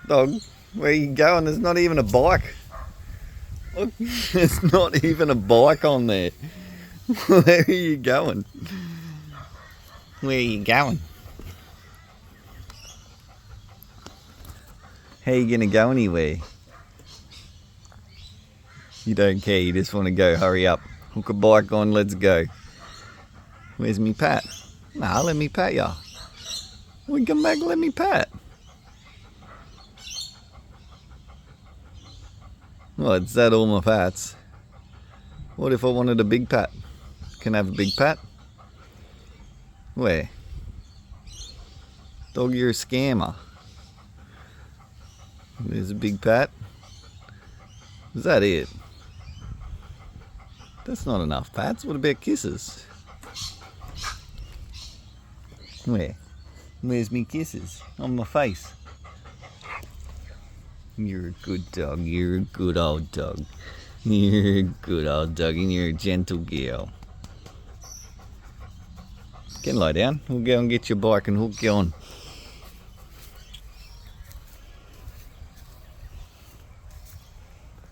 Dog, where you going? There's not even a bike. Look, there's not even a bike on there. Where are you going? Where are you going? How you gonna go anywhere? You don't care, you just want to go. Hurry up. Hook a bike on, let's go. Where's me pat? Nah, let me pat ya. We come back, let me pat. Well, it's that all my pats. What if I wanted a big pat? Can I have a big pat? Where? Dog, you're a scammer. There's a big pat. Is that it? That's not enough pats. What about kisses? Where? Where's me kisses? On my face. You're a good dog. You're a good old dog. You're a good old dog and you're a gentle girl. Get lie down. We'll go and get your bike and hook you on.